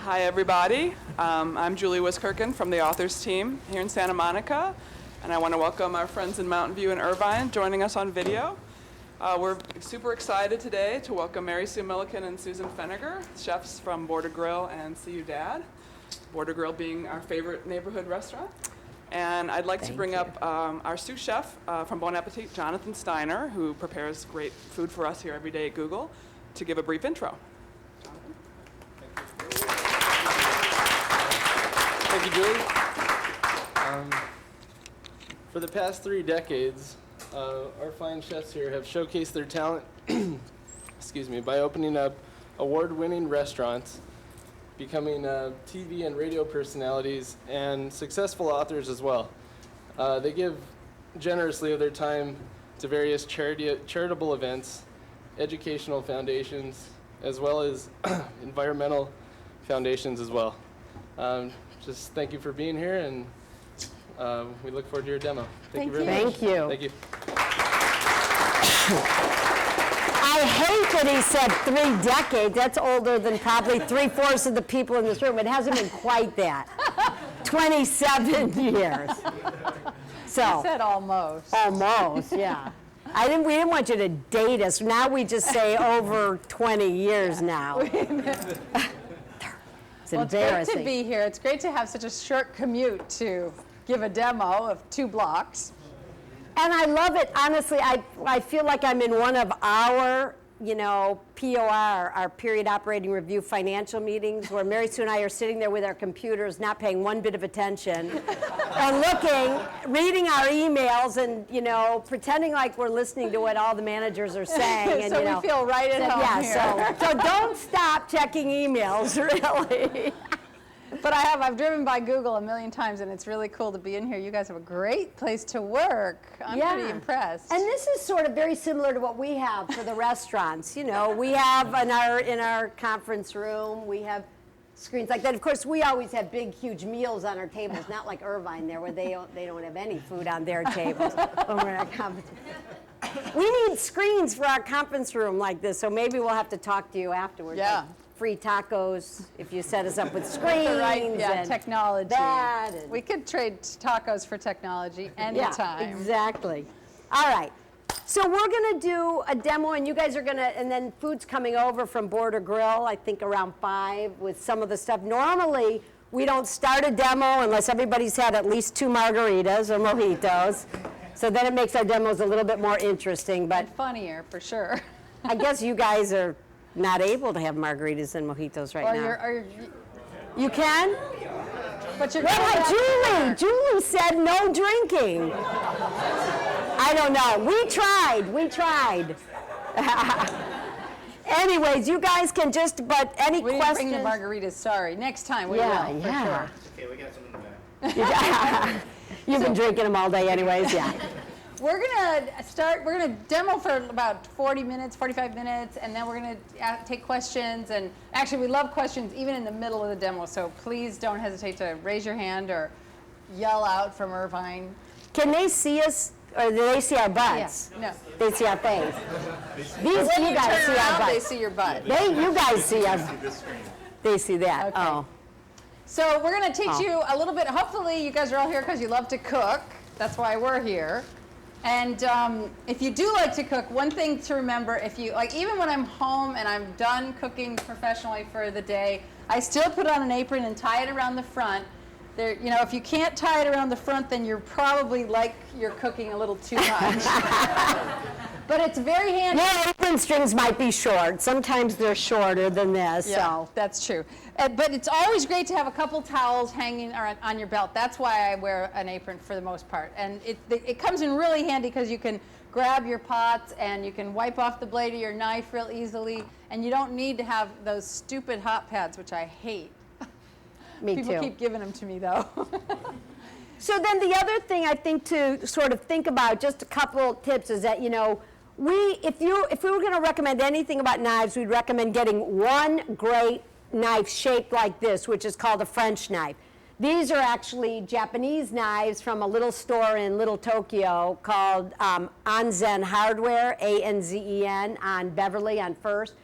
Hi, everybody. I'm Julie Wiskirchen from the authors team here in Santa Monica, and I want to welcome our friends in Mountain View and Irvine joining us on video. We're super excited today to welcome Mary Sue Milliken and Susan Feniger, chefs from Border Grill and See You Dad. Border Grill being our favorite neighborhood restaurant. And I'd like to bring up our sous chef from Bon Appetit, Jonathan Steiner, who prepares great food for us here every day at Google, to give a brief intro. Jonathan? Thank you, Julie. For the past 3 decades, our fine chefs here have showcased their talent by opening up award-winning restaurants, becoming TV and radio personalities, and successful authors as well. They give generously of their time to various charitable events, educational foundations, as well as environmental foundations as well. Just thank you for being here, and we look forward to your demo. Thank you very much. Thank you. Thank you. I hate that he said 3 decades. That's older than probably 3/4 of the people in this room. It hasn't been quite that. 27 years. So. I said almost. Almost, yeah. We didn't want you to date us. Now we just say over 20 years now. It's embarrassing. It's great to be here. It's great to have such a short commute to give a demo of 2 blocks. And I love it. Honestly, I feel like I'm in one of our, POR, our period operating review financial meetings, where Mary Sue and I are sitting there with our computers, not paying one bit of attention, and reading our emails, and pretending like we're listening to what all the managers are saying. And, so we feel right at home here. So don't stop checking emails, really. But I've driven by Google a million times, and it's really cool to be in here. You guys have a great place to work. I'm pretty impressed. And this is sort of very similar to what we have for the restaurants. We have in our conference room, we have screens like that. Of course, we always have big, huge meals on our tables, not like Irvine there, where they don't have any food on their tables when we're at conference. We need screens for our conference room like this, so maybe we'll have to talk to you afterwards. Yeah. Like free tacos if you set us up with screens. Right, yeah, and technology. And we could trade tacos for technology anytime. Yeah, exactly. All right. So we're going to do a demo, and you guys are going to, and then food's coming over from Border Grill, I think around 5 with some of the stuff. Normally, we don't start a demo unless everybody's had at least 2 margaritas or mojitos. So then it makes our demos a little bit more interesting. But and funnier, for sure. I guess you guys are not able to have margaritas and mojitos right now. You can? But you're Julie said no drinking. I don't know. We tried. Anyways, you guys can any we questions? didn't bring the margaritas, sorry. Next time we will, for sure. Okay, we got some in the back. You've been drinking them all day anyways, yeah. We're going to demo for about 40 minutes, 45 minutes, and then we're going to take questions. And actually, we love questions even in the middle of the demo, so please don't hesitate to raise your hand or yell out from Irvine. Can they see us, or do they see our butts? Yeah, no. They see our face. When you guys turn see our around, butts. they see your butt. You guys see us. They see that. Okay. Oh. So we're going to teach you a little bit. Hopefully, you guys are all here because you love to cook. That's why we're here. And if you do like to cook, one thing to remember, even when I'm home and I'm done cooking professionally for the day, I still put on an apron and tie it around the front. If you can't tie it around the front, then you're probably you're cooking a little too much. But it's very handy. Your apron strings might be short. Sometimes they're shorter than this. Yeah, so. That's true. But it's always great to have a couple towels hanging on your belt. That's why I wear an apron for the most part. And it comes in really handy because you can grab your pots and you can wipe off the blade of your knife real easily. And you don't need to have those stupid hot pads, which I hate. Me People too. keep giving them to me, though. So then the other thing I think to sort of think about, just a couple tips, is that, if we were going to recommend anything about knives, we'd recommend getting one great knife shaped like this, which is called a French knife. These are actually Japanese knives from a little store in Little Tokyo called Anzen Hardware, A-N-Z-E-N, on Beverly on First.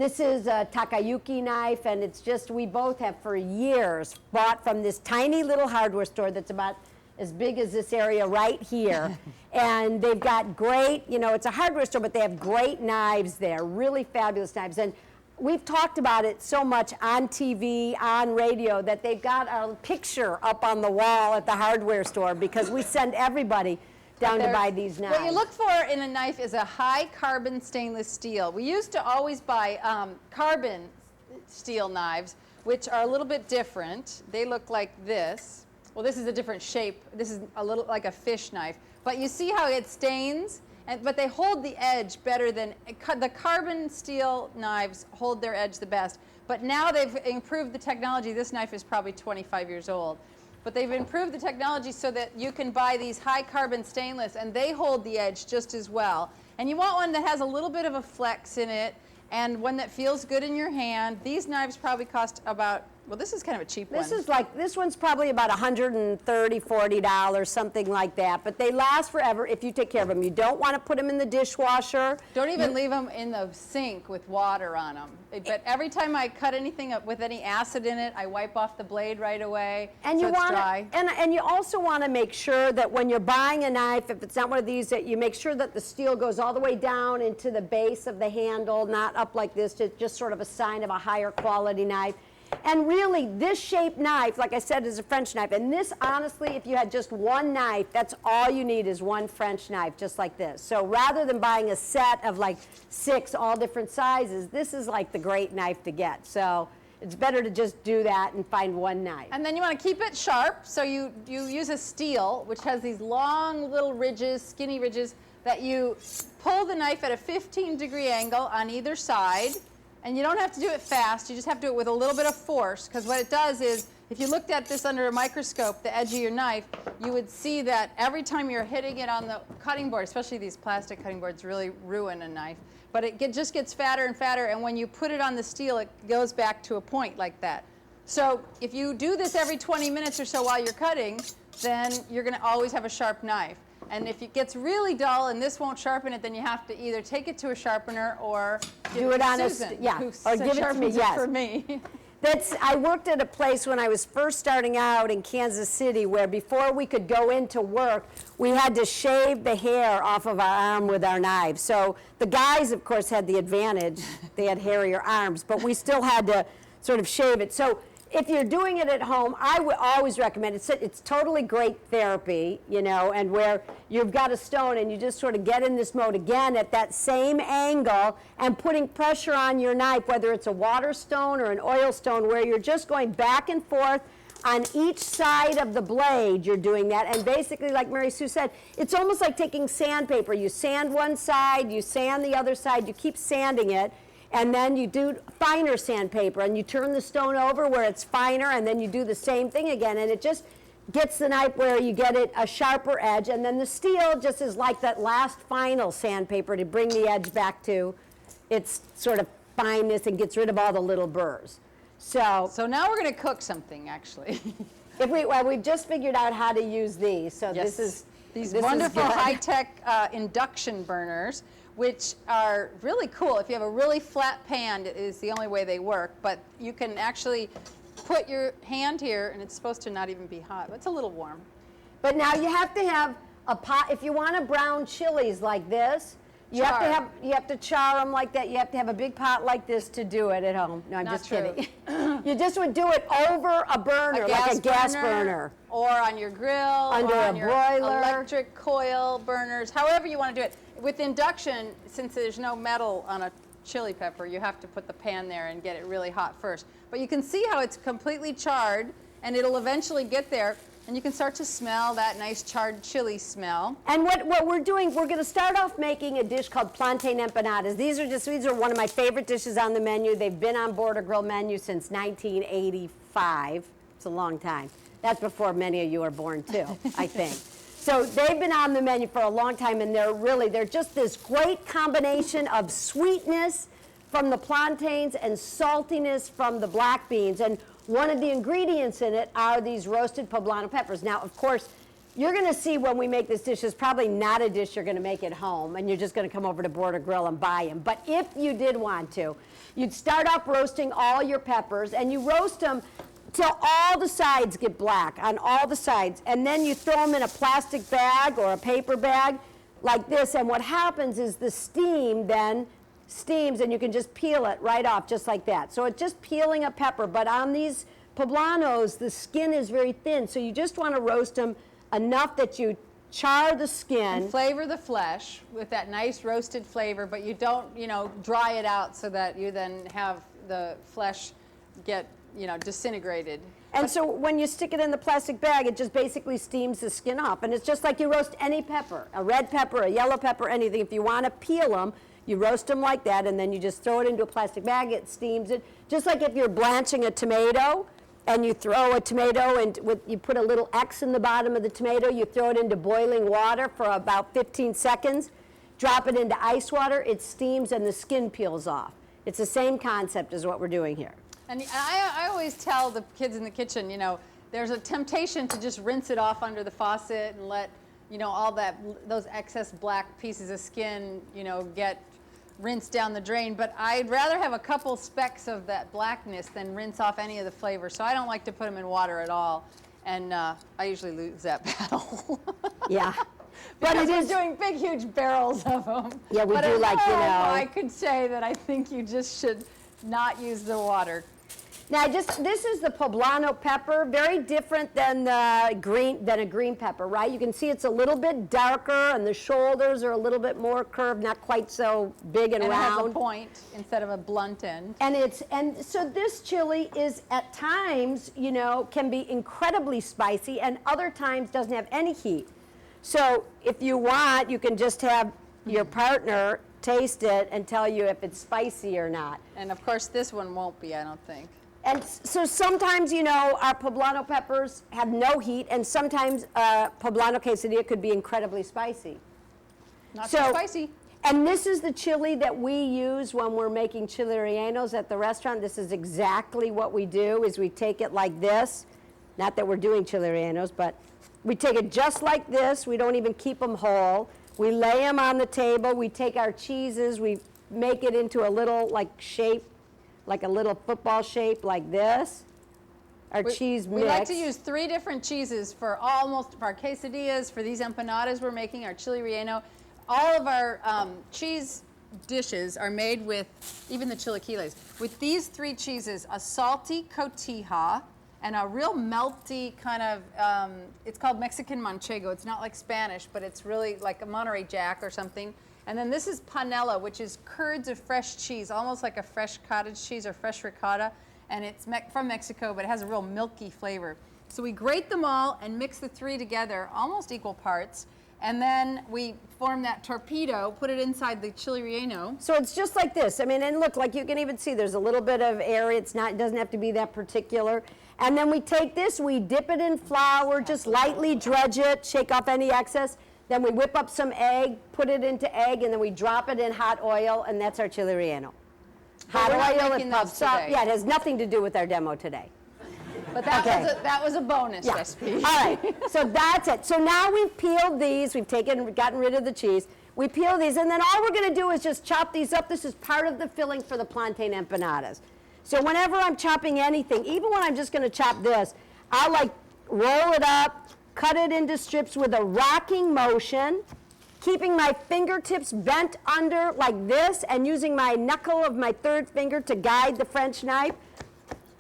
This is a Takayuki knife, and it's just, we both have for years bought from this tiny little hardware store that's about as big as this area right here. And they've got great, you know, it's a hardware store, but they have great knives there, really fabulous knives. And we've talked about it so much on TV, on radio, that they've got a picture up on the wall at the hardware store because we send everybody down to buy these knives. What you look for in a knife is a high carbon stainless steel. We used to always buy carbon steel knives, which are a little bit different. They look like this. Well, this is a different shape. This is a little like a fish knife. But you see how it stains? But they hold the edge better than, the carbon steel knives hold their edge the best. But now they've improved the technology. This knife is probably 25 years old. But they've improved the technology so that you can buy these high carbon stainless and they hold the edge just as well. And you want one that has a little bit of a flex in it and one that feels good in your hand. These knives probably cost about, well, this is kind of a cheap one. This is like, this one's probably about $130, $40, something like that. But they last forever if you take care of them. You don't want to put them in the dishwasher. Don't even leave them in the sink with water on them. But every time I cut anything up with any acid in it, I wipe off the blade right away. And so you it's want dry. and you also want to make sure that when you're buying a knife, if it's not one of these, that you make sure that the steel goes all the way down into the base of the handle, not up like this, just sort of a sign of a higher quality knife. And really, this shaped knife, like I said, is a French knife. And this, honestly, if you had just one knife, that's all you need is one French knife, just like this. So rather than buying a set of like 6 all different sizes, this is like the great knife to get. So it's better to just do that and find one knife. And then you want to keep it sharp, so you use a steel, which has these long little ridges, skinny ridges, that you pull the knife at a 15-degree angle on either side. And you don't have to do it fast, you just have to do it with a little bit of force, because what it does is, if you looked at this under a microscope, the edge of your knife, you would see that every time you're hitting it on the cutting board, especially these plastic cutting boards really ruin a knife, but it just gets fatter and fatter, and when you put it on the steel, it goes back to a point like that. So if you do this every 20 minutes or so while you're cutting, then you're going to always have a sharp knife. And if it gets really dull and this won't sharpen it, then you have to either take it to a sharpener or Do it on a Susan, yeah, who or give it to me. sharpens Yes. for me. I worked at a place when I was first starting out in Kansas City where before we could go into work, we had to shave the hair off of our arm with our knives. So the guys, of course, had the advantage. They had hairier arms, but we still had to sort of shave it. So if you're doing it at home, I would always recommend it. It's totally great therapy, you know, and where you've got a stone and you just sort of get in this mode again at that same angle and putting pressure on your knife, whether it's a water stone or an oil stone, where you're just going back and forth on each side of the blade. You're doing that, and basically, like Mary Sue said, it's almost like taking sandpaper. You sand one side, you sand the other side, you keep sanding it, and then you do finer sandpaper, and you turn the stone over where it's finer, and then you do the same thing again, and it just gets the knife where you get it a sharper edge, and then the steel just is like that last final sandpaper to bring the edge back to its sort of fineness and gets rid of all the little burrs. So now we're going to cook something, actually. we've just figured out how to use these, so Yes. this is These this is wonderful good. high-tech induction burners, which are really cool. If you have a really flat pan, it is the only way they work, but you can actually put your hand here, and it's supposed to not even be hot. It's a little warm. But now you have to have a pot. If you want to brown chilies like this, you have to char them like that. You have to have a big pot like this to do it at home. No, I'm Not just true. kidding. You just would do it over a burner, like a gas burner. Or on your grill, Under or a on your broiler. electric coil burners, however you want to do it. With induction, since there's no metal on a chili pepper, you have to put the pan there and get it really hot first. But you can see how it's completely charred, and it'll eventually get there, and you can start to smell that nice charred chili smell. And what we're doing, we're going to start off making a dish called plantain empanadas. These are one of my favorite dishes on the menu. They've been on Border Grill menu since 1985. It's a long time. That's before many of you are born too, I think. So they've been on the menu for a long time, and they're just this great combination of sweetness from the plantains and saltiness from the black beans. And one of the ingredients in it are these roasted poblano peppers. Now, of course, You're going to see when we make this dish, it's probably not a dish you're going to make at home, and you're just going to come over to Border Grill and buy them. But if you did want to, you'd start off roasting all your peppers, and you roast them till all the sides get black, on all the sides. And then you throw them in a plastic bag or a paper bag like this, and what happens is the steam then steams, and you can just peel it right off just like that. So it's just peeling a pepper, but on these poblanos, the skin is very thin, so you just want to roast them enough that you char the skin. And flavor the flesh with that nice roasted flavor, but you don't, dry it out so that you then have the flesh get, disintegrated. And so when you stick it in the plastic bag, it just basically steams the skin off. And it's just like you roast any pepper, a red pepper, a yellow pepper, anything. If you want to peel them, you roast them like that, and then you just throw it into a plastic bag, it steams it. Just like if you're blanching a tomato, and you throw a tomato, and you put a little X in the bottom of the tomato, you throw it into boiling water for about 15 seconds, drop it into ice water, it steams and the skin peels off. It's the same concept as what we're doing here. And I always tell the kids in the kitchen, there's a temptation to just rinse it off under the faucet and let, all those excess black pieces of skin, get rinsed down the drain. But I'd rather have a couple specks of that blackness than rinse off any of the flavor. So I don't like to put them in water at all. And I usually lose that battle. Yeah. But it is doing big, huge barrels of them. Yeah, we but do like, I could say that I think you just should not use the water. Now, this is the poblano pepper, very different than a green pepper, right? You can see it's a little bit darker, and the shoulders are a little bit more curved, not quite so big and round. And it has a point instead of a blunt end. And so this chili is at times, can be incredibly spicy, and other times doesn't have any heat. So if you want, you can just have your partner taste it and tell you if it's spicy or not. And of course, this one won't be, I don't think. And so sometimes, our poblano peppers have no heat, and sometimes poblano quesadilla could be incredibly spicy. Not so spicy. And this is the chili that we use when we're making chili rellenos at the restaurant. This is exactly what we do, is we take it like this. Not that we're doing chili rellenos, but we take it just like this. We don't even keep them whole. We lay them on the table. We take our cheeses. We make it into a little shape, like a little football shape like this. Our cheese mix. We like to use 3 different cheeses for our quesadillas, for these empanadas we're making, our chili relleno. All of our cheese dishes are made with, even the chilaquiles, with these 3 cheeses: a salty cotija, and a real melty kind of, it's called Mexican manchego. It's not like Spanish, but it's really like a Monterey Jack or something. And then this is panela, which is curds of fresh cheese, almost like a fresh cottage cheese or fresh ricotta. And it's from Mexico, but it has a real milky flavor. So we grate them all and mix the 3 together, almost equal parts. And then we form that torpedo, put it inside the chili relleno. So it's just like this. I mean, and look, like you can even see there's a little bit of air. It doesn't have to be that particular. And then we take this, we dip it in flour, just lightly dredge it, shake off any excess. Then we whip up some egg, put it into egg, and then we drop it in hot oil, and that's our chili relleno. Hot oil, it puffs up. Yeah, it has nothing to do with our demo today. But that was a bonus recipe. All right, so that's it. So now we've peeled these, we've gotten rid of the cheese. We peel these, and then all we're gonna do is just chop these up. This is part of the filling for the plantain empanadas. So whenever I'm chopping anything, even when I'm just gonna chop this, I'll roll it up, cut it into strips with a rocking motion, keeping my fingertips bent under like this, and using my knuckle of my 3rd finger to guide the French knife.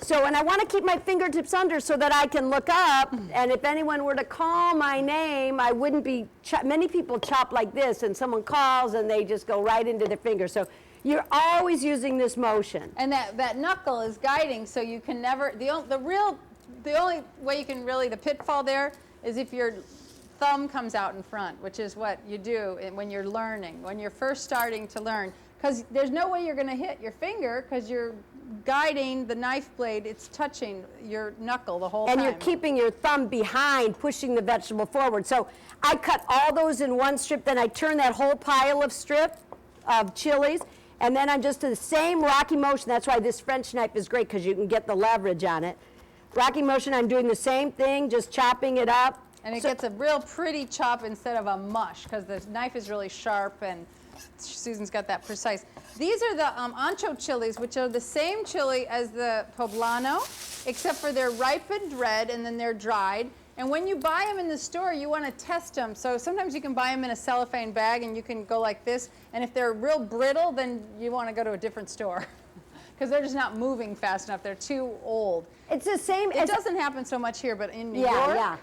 So, and I want to keep my fingertips under so that I can look up, and if anyone were to call my name, I wouldn't be, many people chop like this, and someone calls and they just go right into their finger. So you're always using this motion. And that knuckle is guiding, so you can never, the only way you can really, the pitfall there is if your thumb comes out in front, which is what you do when you're learning, when you're first starting to learn. Because there's no way you're going to hit your finger because you're guiding the knife blade, it's touching your knuckle the whole time. And you're keeping your thumb behind, pushing the vegetable forward. So I cut all those in one strip, then I turn that whole pile of chilies, and then I'm just in the same rocky motion. That's why this French knife is great, because you can get the leverage on it. Rocky motion, I'm doing the same thing, just chopping it up, And it gets a real pretty chop instead of a mush, because the knife is really sharp, and Susan's got that precise. These are the ancho chilies, which are the same chili as the poblano, except for they're ripened red and then they're dried. And when you buy them in the store, you want to test them. So sometimes you can buy them in a cellophane bag and you can go like this. And if they're real brittle, then you want to go to a different store because they're just not moving fast enough. They're too old. It's the same. It doesn't happen so much here, but in New York,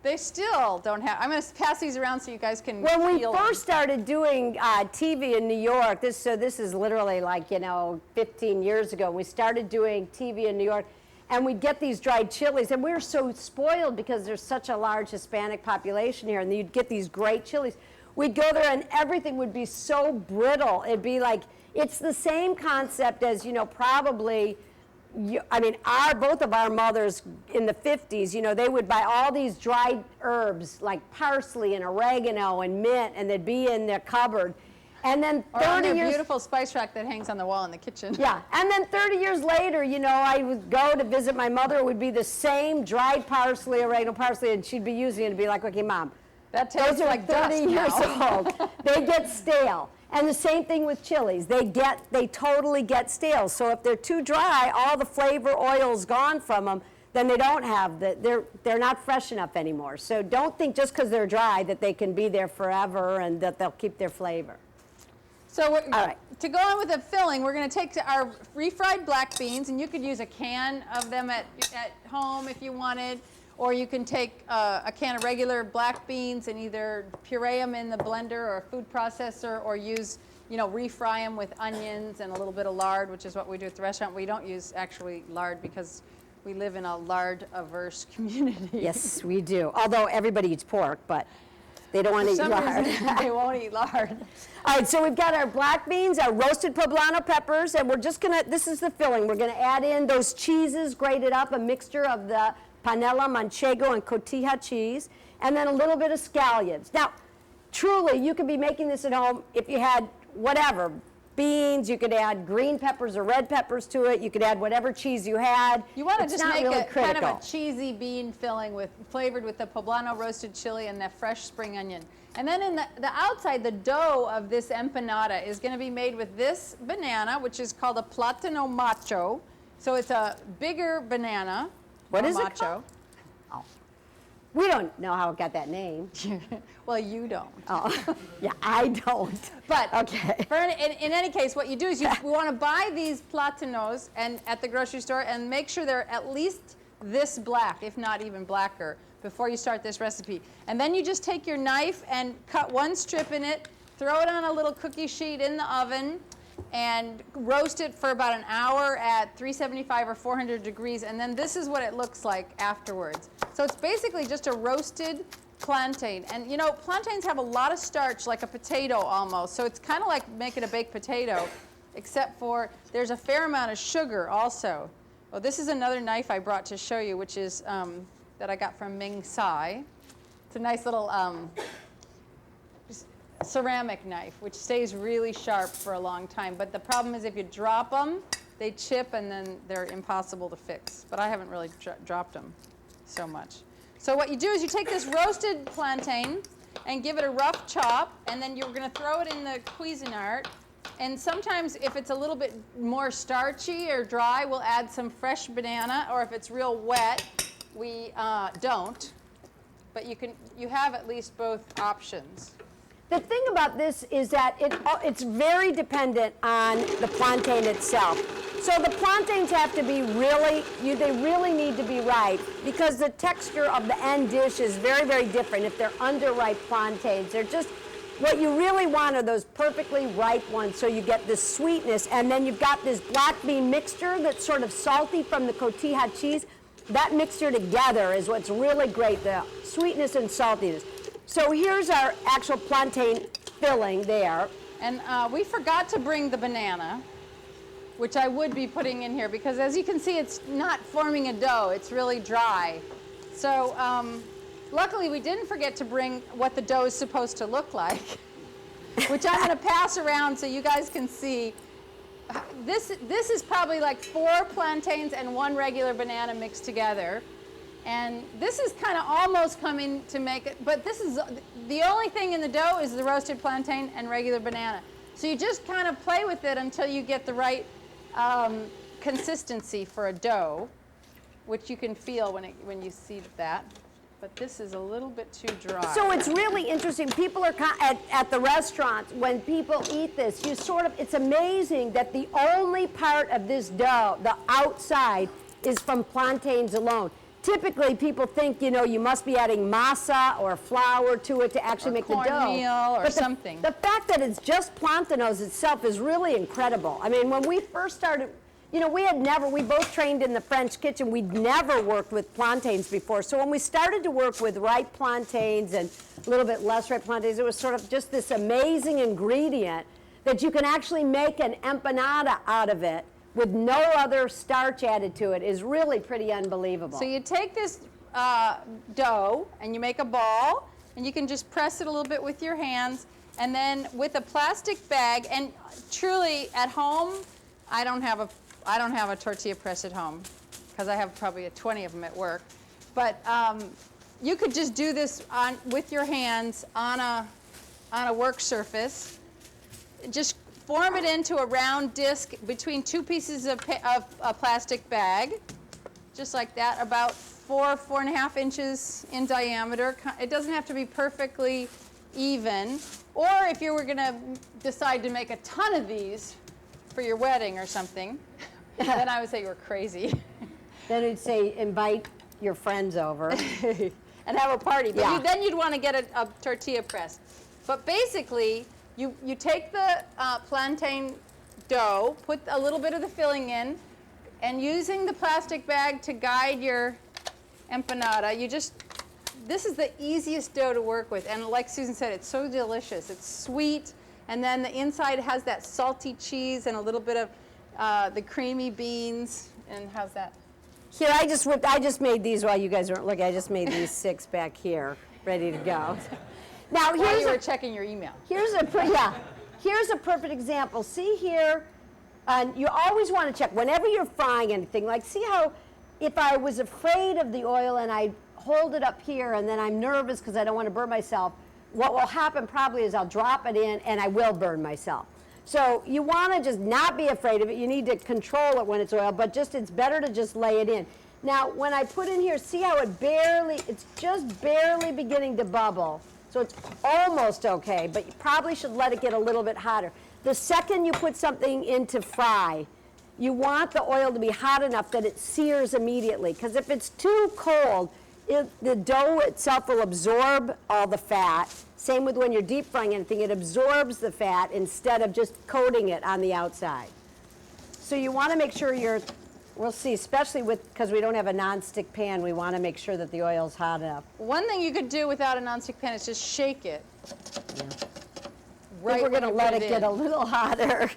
they still don't have. I'm going to pass these around so you guys can When we feel first started doing TV in New York, this is literally like, 15 years ago. We started doing TV in New York, and we'd get these dried chilies, and we were so spoiled because there's such a large Hispanic population here, and you'd get these great chilies. We'd go there, and everything would be so brittle. It'd be like, it's the same concept as, probably, both of our mothers in the 50s, they would buy all these dried herbs like parsley and oregano and mint, and they'd be in their cupboard. And then 30 on their years, beautiful spice rack that hangs on the wall in the kitchen. yeah, and then 30 years later, I would go to visit my mother. It would be the same dried parsley, oregano parsley, and she'd be using it and be like, okay, Mom, That tastes those are like 30 years old. They get stale. And the same thing with chilies. They totally get stale. So if they're too dry, all the flavor oil's gone from them, then they don't have they're not fresh enough anymore. So don't think just because they're dry that they can be there forever and that they'll keep their flavor. So right. To go on with the filling, we're going to take our refried black beans, and you could use a can of them at home if you wanted, or you can take a can of regular black beans and either puree them in the blender or a food processor, or use, refry them with onions and a little bit of lard, which is what we do at the restaurant. We don't use actually lard because we live in a lard-averse community. Yes, we do. Although everybody eats pork, but they don't want to eat For some lard. reason, they won't eat lard. All right, so we've got our black beans, our roasted poblano peppers, and we're just going to, this is the filling. We're going to add in those cheeses grated up, a mixture of the panela, manchego, and cotija cheese, and then a little bit of scallions. Now, truly, you could be making this at home if you had whatever, beans, you could add green peppers or red peppers to it, you could add whatever cheese you had. You want to It's just not make really it kind of critical. a cheesy bean filling flavored with the poblano roasted chili and the fresh spring onion. And then in the outside, the dough of this empanada is going to be made with this banana, which is called a plátano macho. So it's a bigger banana. What is it macho. called? Oh. We don't know how it got that name. Well, you don't. Oh, yeah, I don't. But okay. In any case, what you do is we want to buy these platanos at the grocery store and make sure they're at least this black, if not even blacker, before you start this recipe. And then you just take your knife and cut one strip in it, throw it on a little cookie sheet in the oven, and roast it for about an hour at 375 or 400 degrees, and then this is what it looks like afterwards. So it's basically just a roasted plantain. And plantains have a lot of starch, like a potato almost, so it's kind of like making a baked potato, except for there's a fair amount of sugar also. Well, this is another knife I brought to show you, which is that I got from Ming Tsai. It's a nice little ceramic knife, which stays really sharp for a long time. But the problem is if you drop them, they chip and then they're impossible to fix. But I haven't really dropped them so much. So what you do is you take this roasted plantain and give it a rough chop, and then you're going to throw it in the Cuisinart. And sometimes if it's a little bit more starchy or dry, we'll add some fresh banana, or if it's real wet, we don't. But you have at least both options. The thing about this is that it's very dependent on the plantain itself. So the plantains have to be they really need to be ripe, because the texture of the end dish is very, very different if they're underripe plantains. They're just, what you really want are those perfectly ripe ones, so you get this sweetness, and then you've got this black bean mixture that's sort of salty from the cotija cheese. That mixture together is what's really great, the sweetness and saltiness. So here's our actual plantain filling there. And we forgot to bring the banana, which I would be putting in here, because as you can see, it's not forming a dough. It's really dry. So luckily, we didn't forget to bring what the dough is supposed to look like, which I'm going to pass around so you guys can see. This is probably like 4 plantains and 1 regular banana mixed together. And this is kind of almost coming to make it, but this is, the only thing in the dough is the roasted plantain and regular banana. So you just kind of play with it until you get the right consistency for a dough, which you can feel when you see that. But this is a little bit too dry. So it's really interesting. People are at the restaurants, when people eat this, it's amazing that the only part of this dough, the outside, is from plantains alone. Typically, people think, you must be adding masa or flour to it to actually make the dough. Cornmeal or something. The fact that it's just plantains itself is really incredible. I mean, when we first started, we both trained in the French kitchen. We'd never worked with plantains before. So when we started to work with ripe plantains and a little bit less ripe plantains, it was sort of just this amazing ingredient that you can actually make an empanada out of it with no other starch added to it is really pretty unbelievable. So you take this dough and you make a ball, and you can just press it a little bit with your hands, and then with a plastic bag, and truly at home, I don't have a tortilla press at home because I have probably 20 of them at work. But you could just do this with your hands on a work surface. Just form it into a round disc between two pieces of a plastic bag, just like that, about 4.5 inches in diameter. It doesn't have to be perfectly even. Or if you were going to decide to make a ton of these for your wedding or something, then I would say you were crazy. Then it'd say invite your friends over. And have a party. But then you'd want to get a tortilla press. But basically, you take the plantain dough, put a little bit of the filling in, and using the plastic bag to guide your empanada, this is the easiest dough to work with. And like Susan said, it's so delicious. It's sweet, and then the inside has that salty cheese and a little bit of the creamy beans. And how's that? Here, I just made these while you guys weren't looking. I just made these 6 back here, ready to go. Now While you were checking your email. Here's a perfect example. See here, you always want to check whenever you're frying anything. Like, see how if I was afraid of the oil and I hold it up here and then I'm nervous because I don't want to burn myself, what will happen probably is I'll drop it in and I will burn myself. So you want to just not be afraid of it. You need to control it when it's oil, but it's better to just lay it in. Now, when I put in here, see how it's just barely beginning to bubble. So it's almost okay, but you probably should let it get a little bit hotter. The second you put something in to fry, you want the oil to be hot enough that it sears immediately, because if it's too cold, the dough itself will absorb all the fat. Same with when you're deep frying anything, it absorbs the fat instead of just coating it on the outside. So you want to make sure we'll see, especially because we don't have a nonstick pan, we want to make sure that the oil's hot enough. One thing you could do without a nonstick pan is just shake it. Yeah. Right, we're going to let it get a little hotter.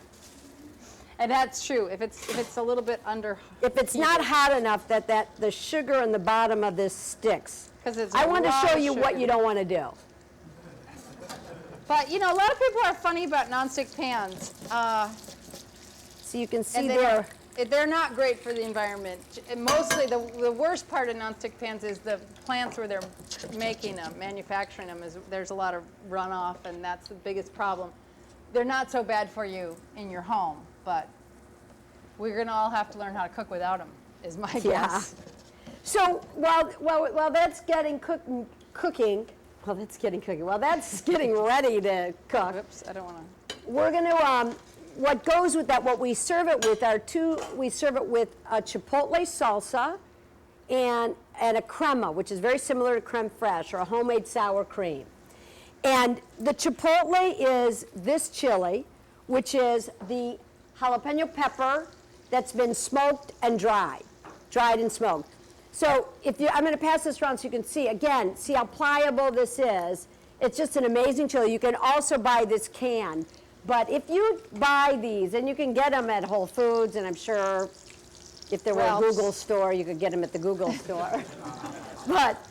And that's true. If it's a little bit under. If it's not hot enough, the sugar in the bottom of this sticks. I want to show you what you don't want to do. But a lot of people are funny about nonstick pans. So you can see they're not great for the environment. And mostly the worst part of nonstick pans is the plants where they're making them, manufacturing them. There's a lot of runoff, and that's the biggest problem. They're not so bad for you in your home, but we're going to all have to learn how to cook without them, is my guess. So while that's getting while that's getting ready to cook. Oops, I don't want to. We're going to, what goes with that, what we serve it with we serve it with a chipotle salsa and a crema, which is very similar to creme fraiche or a homemade sour cream. And the chipotle is this chili, which is the jalapeno pepper that's been smoked and dried and smoked. So I'm going to pass this around so you can see, again, see how pliable this is. It's just an amazing chili. You can also buy this canned. But if you buy these, and you can get them at Whole Foods, and I'm sure if there were a Google store, you could get them at the Google store. But,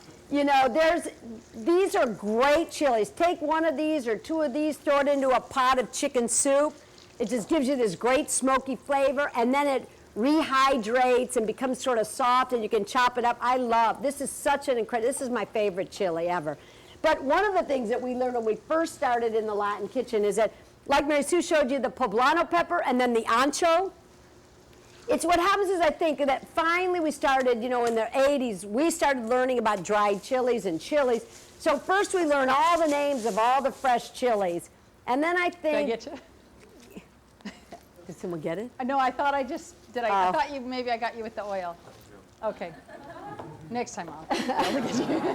these are great chilies. Take one of these or 2 of these, throw it into a pot of chicken soup. It just gives you this great smoky flavor, and then it rehydrates and becomes sort of soft, and you can chop it up. I love, this is such an incredible, this is my favorite chili ever. But one of the things that we learned when we first started in the Latin kitchen is that, like Mary Sue showed you, the poblano pepper and then the ancho, it's what happens is I think that finally we started, you know, in the 80s, we started learning about dried chilies and chilies. So first we learn all the names of all the fresh chilies. And then I Did I think, get you? did someone get it? No, I thought I just, did I? I thought maybe I got you with the oil. Okay. Next time I'll get you.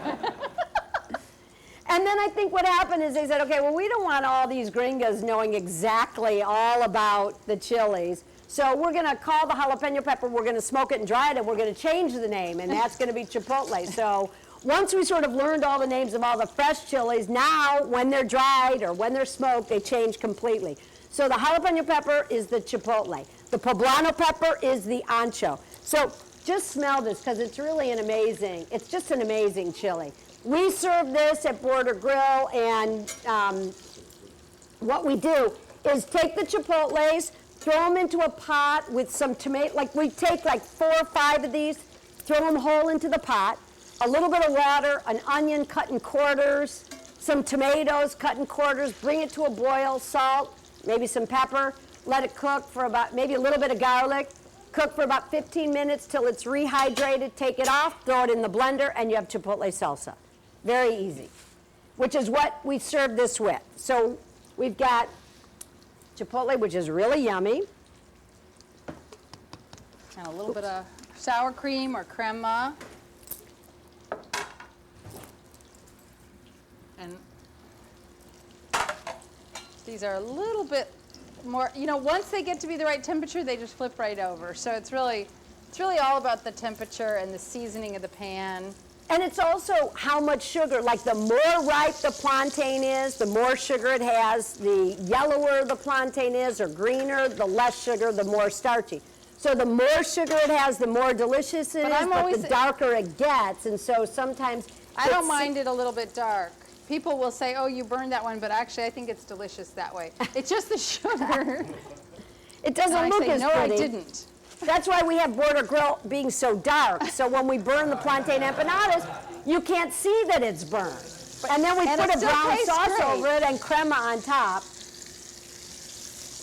And then I think what happened is they said, okay, well, we don't want all these gringos knowing exactly all about the chilies. So we're going to call the jalapeno pepper, we're going to smoke it and dry it, and we're going to change the name, and that's going to be chipotle. So once we sort of learned all the names of all the fresh chilies, now when they're dried or when they're smoked, they change completely. So the jalapeno pepper is the chipotle. The poblano pepper is the ancho. So just smell this because it's really an amazing, it's just an amazing chili. We serve this at Border Grill, and what we do is take the chipotles, throw them into a pot with some tomato, like we take like 4 or 5 of these, throw them whole into the pot, a little bit of water, an onion cut in quarters, some tomatoes cut in quarters, bring it to a boil, salt, maybe some pepper, let it cook for about, maybe a little bit of garlic, cook for about 15 minutes till it's rehydrated, take it off, throw it in the blender, and you have chipotle salsa. Very easy, which is what we serve this with. So we've got chipotle, which is really yummy. And a little bit of sour cream or crema. And these are a little bit more, you know, once they get to be the right temperature, they just flip right over. So it's really all about the temperature and the seasoning of the pan. And it's also how much sugar, like the more ripe the plantain is, the more sugar it has. The yellower the plantain is or greener, the less sugar, the more starchy. So the more sugar it has, the more delicious it is, but the darker it gets. And so sometimes I don't mind it a little bit dark. People will say, oh, you burned that one, but actually I think it's delicious that way. It's just the sugar. It doesn't look as no, pretty. I didn't. That's why we have Border Grill being so dark. So when we burn the plantain empanadas, you can't see that it's burned. And then we put a brown sauce over it and crema on top.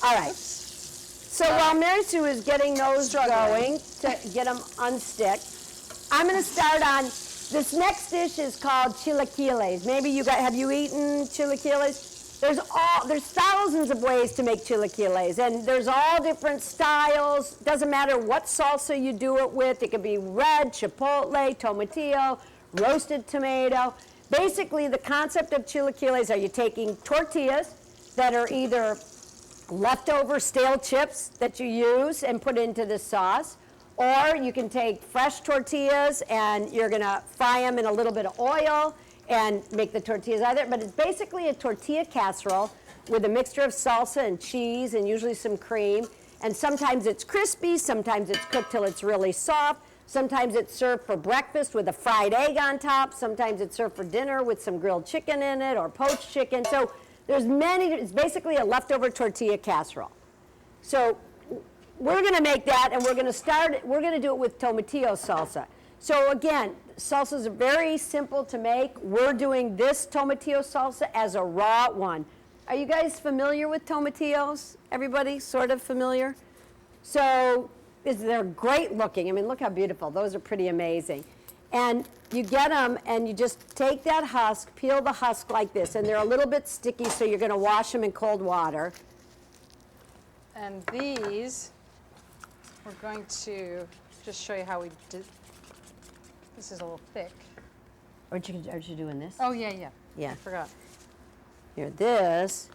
All right. So while Mary Sue is getting those going to get them unstick, I'm going to start on, this next dish is called chilaquiles. Maybe you guys, have you eaten chilaquiles? There's thousands of ways to make chilaquiles, and there's all different styles. Doesn't matter what salsa you do it with. It could be red, chipotle, tomatillo, roasted tomato. Basically, the concept of chilaquiles are you taking tortillas that are either leftover stale chips that you use and put into the sauce, or you can take fresh tortillas and you're going to fry them in a little bit of oil and make the tortillas either. But it's basically a tortilla casserole with a mixture of salsa and cheese and usually some cream. And sometimes it's crispy, sometimes it's cooked till it's really soft, sometimes it's served for breakfast with a fried egg on top, sometimes it's served for dinner with some grilled chicken in it or poached chicken. So there's many, it's basically a leftover tortilla casserole. So we're going to make that, and we're going to do it with tomatillo salsa. So again, salsas are very simple to make. We're doing this tomatillo salsa as a raw one. Are you guys familiar with tomatillos? Everybody sort of familiar? So they're great looking. I mean, look how beautiful. Those are pretty amazing. And you get them, and you just take that husk, peel the husk like this, and they're a little bit sticky, so you're going to wash them in cold water. And these, we're going to just show you how we did. This is a little thick. Aren't you doing this? Oh, yeah. Yeah. I forgot. Here, this.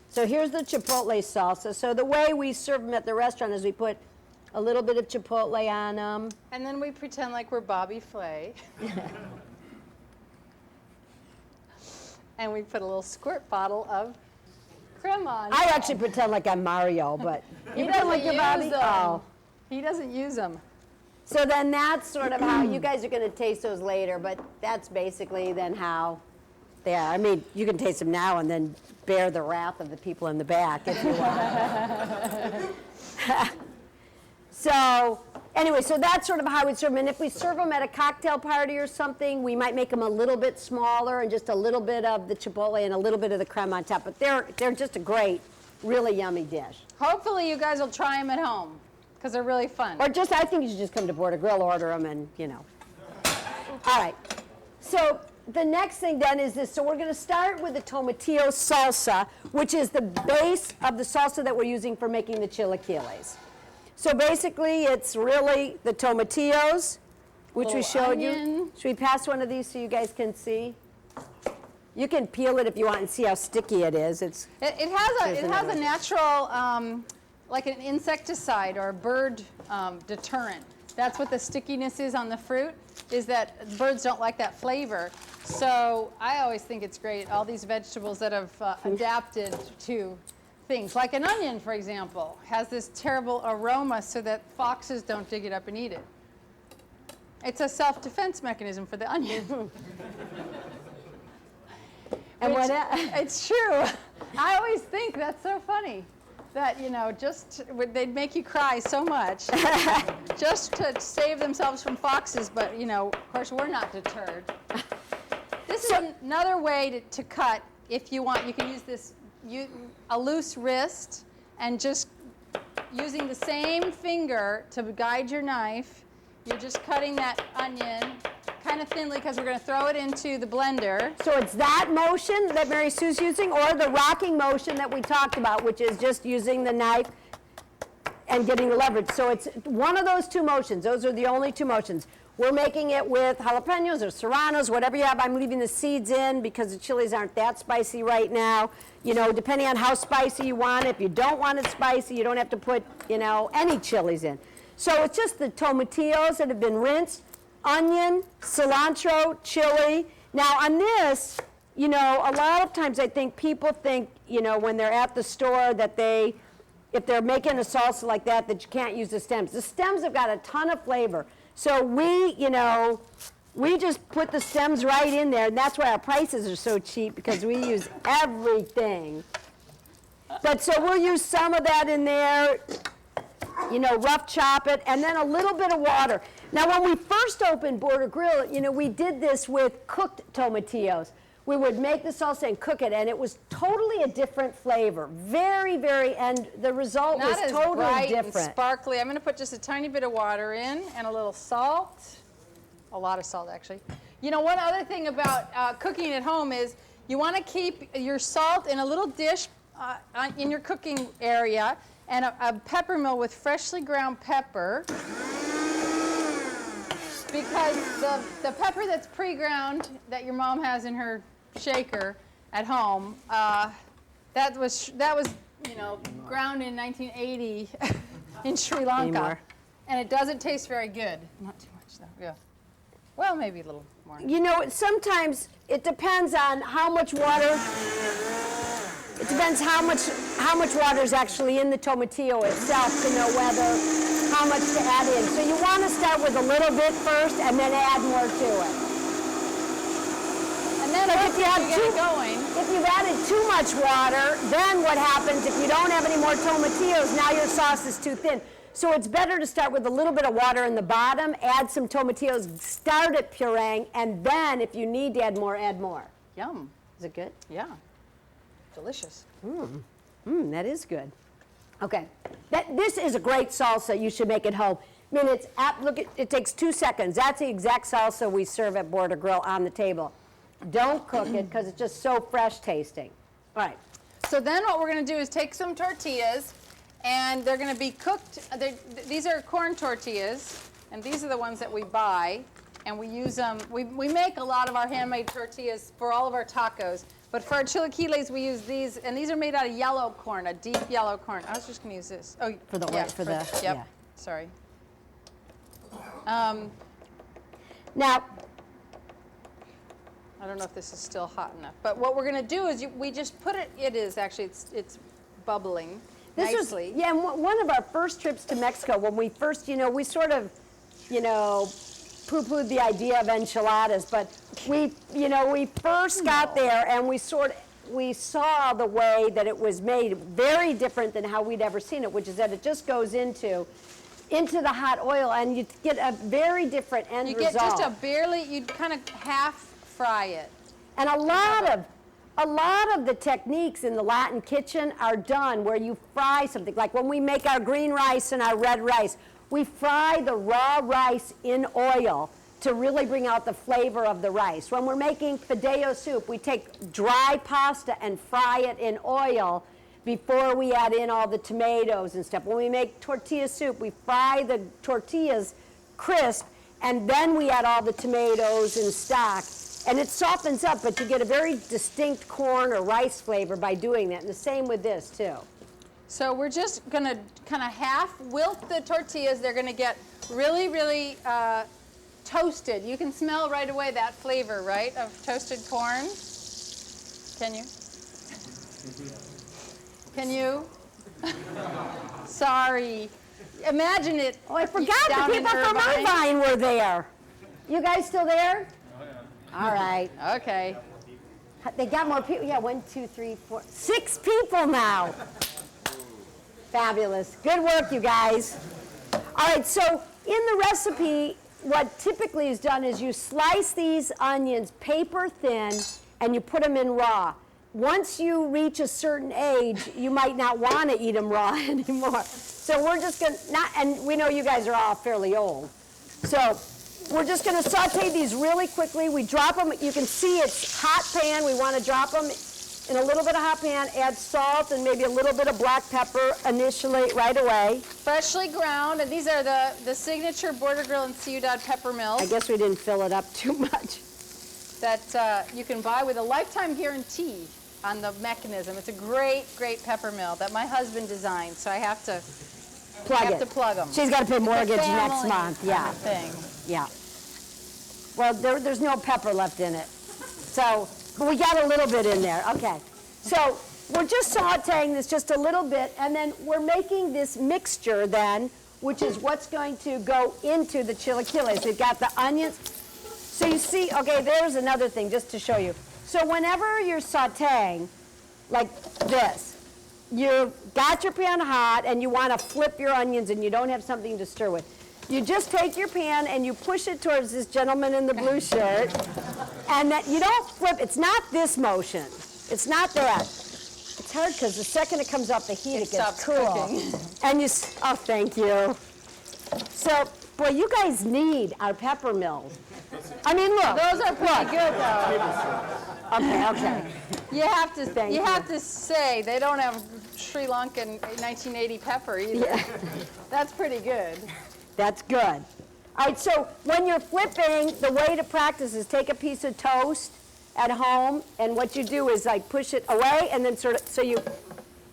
So here's the chipotle salsa. So the way we serve them at the restaurant is we put a little bit of chipotle on them. And then we pretend like we're Bobby Flay. And we put a little squirt bottle of crema on. I actually pretend like I'm Mario, but He you pretend doesn't like you're use Bobby? them. Oh. He doesn't use them. So then that's sort of how, you guys are going to taste those later, but that's basically then how they are. I mean, you can taste them now and then bear the wrath of the people in the back if you want. So anyway, so that's sort of how we serve them. And if we serve them at a cocktail party or something, we might make them a little bit smaller and just a little bit of the chipotle and a little bit of the creme on top. But they're just a great, really yummy dish. Hopefully you guys will try them at home because they're really fun. Or just, I think you should just come to Border Grill, order them, and you know. All right. So the next thing then is this. So we're going to start with the tomatillo salsa, which is the base of the salsa that we're using for making the chilaquiles. So basically, it's really the tomatillos, which we showed you. Should we pass one of these so you guys can see? You can peel it if you want and see how sticky it is. It has a natural, like an insecticide or a bird deterrent. That's what the stickiness is on the fruit, is that birds don't like that flavor. So I always think it's great, all these vegetables that have adapted to things. Like an onion, for example, has this terrible aroma so that foxes don't dig it up and eat it. It's a self-defense mechanism for the onion. And Which, what? It's true. I always think that's so funny that, you know, they'd make you cry so much just to save themselves from foxes, but, you know, of course, we're not deterred. This is another way to cut. If you want, you can use this, a loose wrist, and just using the same finger to guide your knife, you're just cutting that onion kind of thinly because we're going to throw it into the blender. So it's that motion that Mary Sue's using, or the rocking motion that we talked about, which is just using the knife and getting the leverage. So it's one of those two motions. Those are the only two motions. We're making it with jalapenos or serranos, whatever you have. I'm leaving the seeds in because the chilies aren't that spicy right now. You know, depending on how spicy you want it. If you don't want it spicy, you don't have to put, you know, any chilies in. So it's just the tomatillos that have been rinsed, onion, cilantro, chili. Now on this, you know, a lot of times I think people think, you know, when they're at the store that if they're making a salsa like that you can't use the stems. The stems have got a ton of flavor. So we just put the stems right in there, and that's why our prices are so cheap, because we use everything. But so we'll use some of that in there, you know, rough chop it, and then a little bit of water. Now, when we first opened Border Grill, you know, we did this with cooked tomatillos. We would make the salsa and cook it, and it was totally a different flavor. Very, and the result was totally Not as bright different. and sparkly. I'm going to put just a tiny bit of water in and a little salt. A lot of salt, actually. You know, one other thing about cooking at home is you want to keep your salt in a little dish in your cooking area, and a pepper mill with freshly ground pepper. Because the pepper that's pre-ground that your mom has in her shaker at home, that was you know, ground in 1980 in Sri Lanka, Anymore. and it doesn't taste very good. Not too much though. Yeah. Well, maybe a little more. You know, sometimes it depends on how much water. It depends how much water is actually in the tomatillo itself to know how much to add in. So you want to start with a little bit first and then add more to it. And then But if you have get it going. If you've added too much water, then what happens if you don't have any more tomatillos? Now your sauce is too thin. So it's better to start with a little bit of water in the bottom, add some tomatillos, start at pureeing, and then if you need to add more, add more. Yum. Is it good? Yeah. Delicious. That is good. Okay, this is a great salsa. You should make it home. I mean, it takes 2 seconds. That's the exact salsa we serve at Border Grill on the table. Don't cook it because it's just so fresh tasting. All right. So then what we're going to do is take some tortillas, and they're going to be cooked. These are corn tortillas, and these are the ones that we buy, and we use them. We make a lot of our handmade tortillas for all of our tacos, but for our chilaquiles we use these, and these are made out of yellow corn, a deep yellow corn. I was just going to use this. Oh, For the yeah, yep. yeah. Sorry. Now, I don't know if this is still hot enough, but what we're going to do is we just put it. It is actually it's bubbling nicely. And one of our first trips to Mexico, when we first, we sort of, poo-pooed the idea of enchiladas, but we first got there and we saw the way that it was made very different than how we'd ever seen it, which is that it just goes into into the hot oil, and you get a very different end You result. get just a barely, you kind of half fry it. And a lot of the techniques in the Latin kitchen are done where you fry something. Like when we make our green rice and our red rice, we fry the raw rice in oil to really bring out the flavor of the rice. When we're making fideo soup, we take dry pasta and fry it in oil before we add in all the tomatoes and stuff. When we make tortilla soup, we fry the tortillas crisp, and then we add all the tomatoes and stock. And it softens up, but you get a very distinct corn or rice flavor by doing that. And the same with this, too. So we're just going to kind of half wilt the tortillas. They're going to get really, really toasted. You can smell right away that flavor, right, of toasted corn? Can you? Can you? Sorry. Imagine it. Oh, I forgot down the in people from Irvine. Irvine were there. You guys still there? All right. Okay. They got more people. Yeah, 1, 2, 3, 4, 6 people now. Fabulous. Good work, you guys. All right, so in the recipe, what typically is done is you slice these onions paper thin and you put them in raw. Once you reach a certain age, you might not want to eat them raw anymore. So we're just going to, and we know you guys are all fairly old. So we're just going to saute these really quickly. We drop them. You can see it's hot pan. We want to drop them in a little bit of hot pan, add salt and maybe a little bit of black pepper initially right away. Freshly ground, and these are the signature Border Grill and Ciudad pepper mills I guess we didn't fill it up too much. that you can buy with a lifetime guarantee on the mechanism. It's a great, great pepper mill that my husband designed, so I have to plug them. She's got to pay mortgage next Family month. Yeah, thing. yeah. Well, there's no pepper left in it. So, but we got a little bit in there. Okay. So we're just sauteing this just a little bit, and then we're making this mixture then, which is what's going to go into the chilaquiles. We've got the onions. So you see, okay, there's another thing just to show you. So whenever you're sauteing, like this, you've got your pan hot and you want to flip your onions and you don't have something to stir with. You just take your pan and you push it towards this gentleman in the blue shirt, and that you don't flip. It's not this motion. It's not that. It's hard because the second it comes off the heat, it gets stops cool. cooking. And you, oh, thank you. So, boy, you guys need our pepper mills. I mean, look. Those are pretty good, though. Okay. You have to. Thank you you. have to say they don't have Sri Lankan 1980 pepper either. Yeah. That's pretty good. That's good. All right, so when you're flipping, the way to practice is take a piece of toast at home, and what you do is like push it away, and then sort of, so you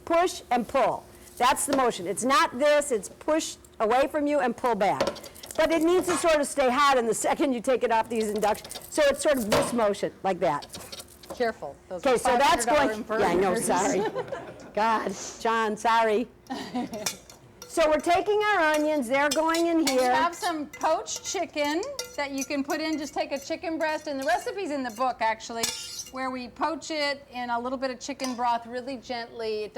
push and pull. That's the motion. It's not this, it's push away from you and pull back. But it needs to sort of stay hot, and the second you take it off these induction, so it's sort of this motion, like that. Careful. Those Okay, are so that's $500 going, yeah, I know, burgers. sorry. God, John, sorry. So we're taking our onions, they're going in We here. have some poached chicken that you can put in. Just take a chicken breast, and the recipe's in the book actually, where we poach it in a little bit of chicken broth really gently.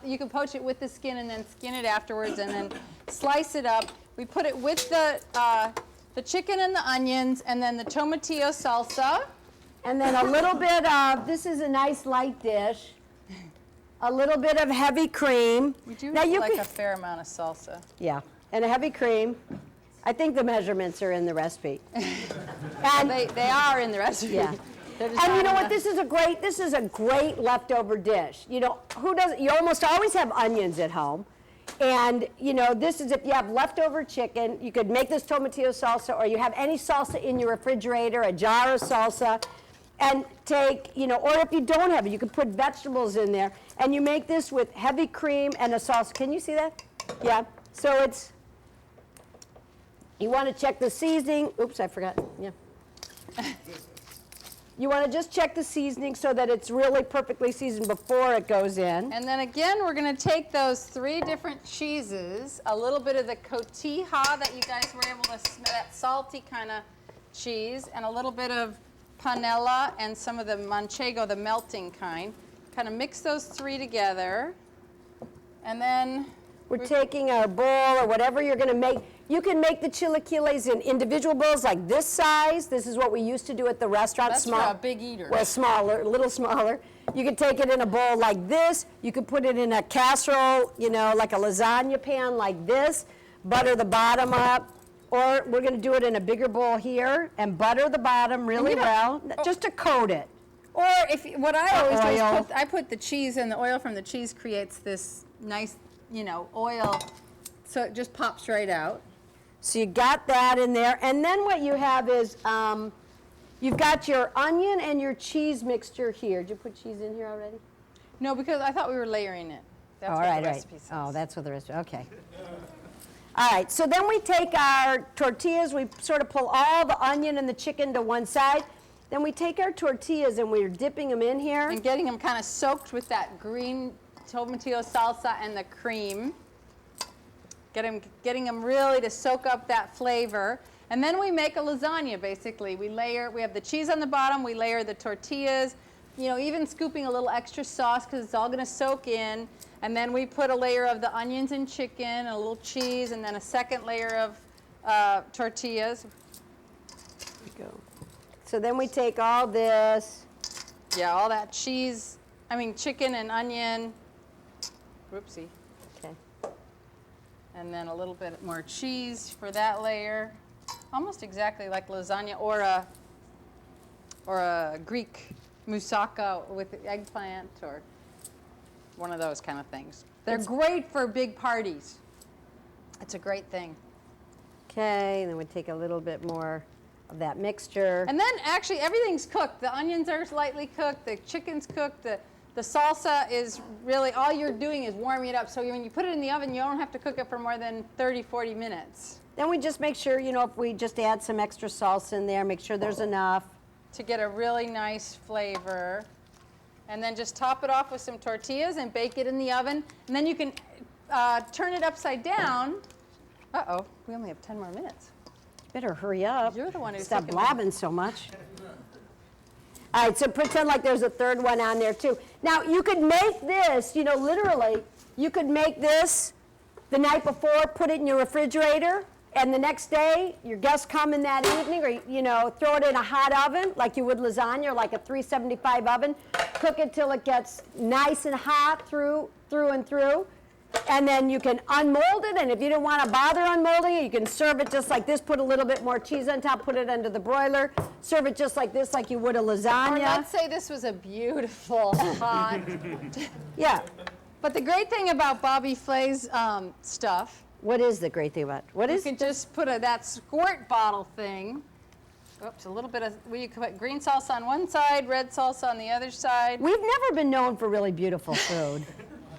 You can poach it with the skin and then skin it afterwards, and then slice it up. We put it with the chicken and the onions, and then the tomatillo salsa. And then a little bit of, this is a nice light dish, a little bit of heavy cream. We do Now you like can- a fair amount of salsa. Yeah, and a heavy cream. I think the measurements are in the recipe. And, They are in the recipe. yeah. They're just And you not know in what, this is a great leftover dish. You know, who doesn't, you almost always have onions at home. And, you know, this is if you have leftover chicken, you could make this tomatillo salsa, or you have any salsa in your refrigerator, a jar of salsa, and take, you know, or if you don't have it, you can put vegetables in there, and you make this with heavy cream and a salsa. Can you see that? Yeah. So it's, you want to check the seasoning. Oops, I forgot. Yeah. You want to just check the seasoning so that it's really perfectly seasoned before it goes in. And then again, we're going to take those 3 different cheeses, a little bit of the cotija that you guys were able to smell, that salty kind of cheese, and a little bit of panela and some of the manchego, the melting kind. Kind of mix those 3 together. And then We're taking our bowl or whatever you're going to make. You can make the chilaquiles in individual bowls like this size. This is what we used to do at the restaurant. That's for a big eater. Well, smaller, a little smaller. You could take it in a bowl like this. You could put it in a casserole, you know, like a lasagna pan like this. Butter the bottom up. Or we're going to do it in a bigger bowl here and butter the bottom really well, just to coat it. Or what I always do Oil. is I put the cheese, and the oil from the cheese creates this nice, oil, so it just pops right out. So you got that in there. And then what you have is you've got your onion and your cheese mixture here. Did you put cheese in here already? No, because I thought we were layering it. That's All what right, the right. recipe says. Oh, that's what the recipe, okay. All right, so then we take our tortillas, we sort of pull all the onion and the chicken to one side. Then we take our tortillas and we're dipping them in here. And getting them kind of soaked with that green tomatillo salsa and the cream. Getting them really to soak up that flavor. And then we make a lasagna, basically. We have the cheese on the bottom, we layer the tortillas, even scooping a little extra sauce because it's all going to soak in. And then we put a layer of the onions and chicken, a little cheese, and then a second layer of tortillas. Go. So then we take all this. Yeah, all that chicken and onion. Whoopsie. Okay. And then a little bit more cheese for that layer. Almost exactly like lasagna or a Greek moussaka with eggplant or one of those kind of things. They're great for big parties. It's a great thing. Okay, and then we take a little bit more of that mixture. And then actually everything's cooked. The onions are slightly cooked, the chicken's cooked, the salsa is really, all you're doing is warming it up. So when you put it in the oven, you don't have to cook it for more than 30, 40 minutes. Then we just make sure, if we just add some extra salsa in there, make sure there's enough. To get a really nice flavor. And then just top it off with some tortillas and bake it in the oven. And then you can turn it upside down. Uh-oh, we only have 10 more minutes. Better hurry up. You're the one who's Stop taking blabbing so much. All right, so pretend like there's a third one on there too. Now, you could make this, literally, you could make this the night before, put it in your refrigerator, and the next day, your guests come in that evening, or, throw it in a hot oven, like you would lasagna, or like a 375 oven. Cook it till it gets nice and hot through and through. And then you can unmold it, and if you don't want to bother unmolding it, you can serve it just like this, put a little bit more cheese on top, put it under the broiler, serve it just like this, like you would a lasagna. Or let's say this was a beautiful, hot... Yeah. But the great thing about Bobby Flay's stuff... What is the great thing about it? What is You can just put that squirt bottle thing. Oops, a little bit of... You can put green salsa on one side, red salsa on the other side. We've never been known for really beautiful food.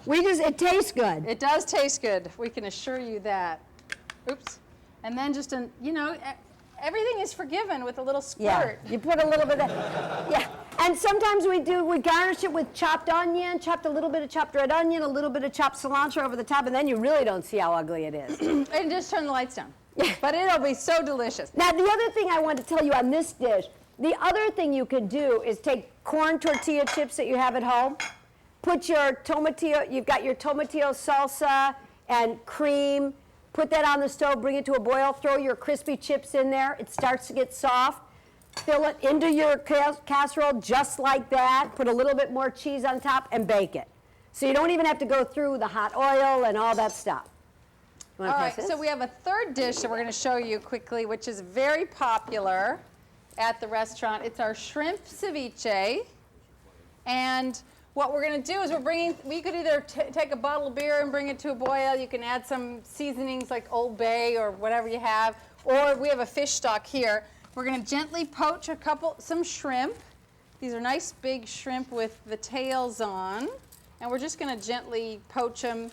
It tastes good. It does taste good. We can assure you that. Oops. And then just, everything is forgiven with a little squirt. Yeah, you put a little bit of, yeah. And sometimes we garnish it with chopped onion, a little bit of chopped red onion, a little bit of chopped cilantro over the top, and then you really don't see how ugly it is. And just turn the lights down. But it'll be so delicious. Now, the other thing I want to tell you on this dish, the other thing you could do is take corn tortilla chips that you have at home, put your tomatillo, you've got your tomatillo salsa and cream, put that on the stove, bring it to a boil, throw your crispy chips in there. It starts to get soft. Fill it into your casserole just like that. Put a little bit more cheese on top and bake it. So you don't even have to go through the hot oil and all that stuff. All right, so we have a third dish that we're going to show you quickly, which is very popular at the restaurant. It's our shrimp ceviche. And what we're going to do is we could either take a bottle of beer and bring it to a boil. You can add some seasonings like Old Bay or whatever you have. Or we have a fish stock here. We're going to gently poach some shrimp. These are nice big shrimp with the tails on. And we're just going to gently poach them.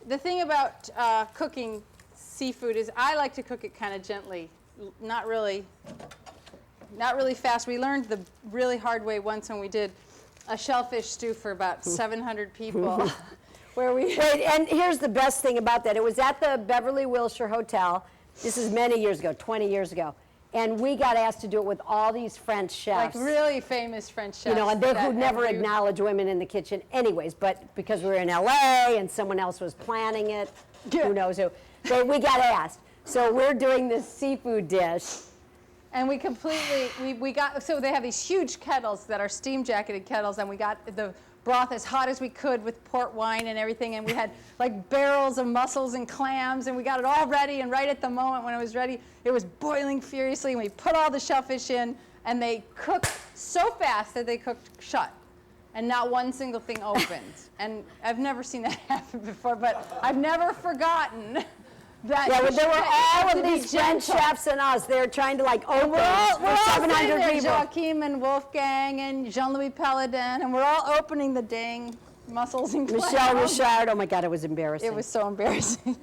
The thing about cooking seafood is I like to cook it kind of gently, not really fast. We learned the really hard way once when we did a shellfish stew for about 700 people. Wait, and here's the best thing about that. It was at the Beverly Wilshire Hotel. This is many years ago, 20 years ago. And we got asked to do it with all these French chefs. Like really famous French chefs. You know, and they that would never every- acknowledge women in the kitchen anyways, but because we were in LA and someone else was planning it, who knows who, we got asked. So we're doing this seafood dish. And we completely, we got, so they have these huge kettles that are steam jacketed kettles, and we got the broth as hot as we could with port wine and everything, and we had like barrels of mussels and clams, and we got it all ready, and right at the moment when it was ready, it was boiling furiously, and we put all the shellfish in, and they cooked so fast that they cooked shut, and not one single thing opened. And I've never seen that happen before, but I've never forgotten that. Yeah, you but there were should all have of to be these French gentle. chefs and us. They were trying to like open We're all for 700 sitting there, people. Joachim and Wolfgang and Jean-Louis Paladin, and we're all opening the dang mussels and clams. Michelle Richard, oh my God, it was embarrassing. It was so embarrassing.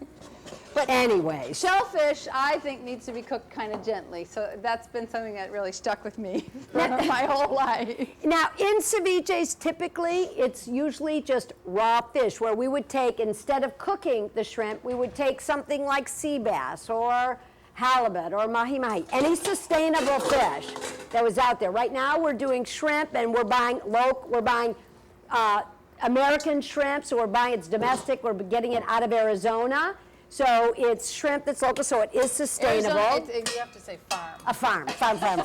But anyways, Shellfish, I think, needs to be cooked kind of gently. So that's been something that really stuck with me for my whole life. now in ceviches, typically it's usually just raw fish where we would take, instead of cooking the shrimp, we would take something like sea bass or halibut or mahi-mahi, any sustainable fish that was out there. Right now we're doing shrimp and we're buying American shrimp, so we're buying, it's domestic, we're getting it out of Arizona. So it's shrimp that's local, so it is sustainable. Arizona, you have to say farm. A farm,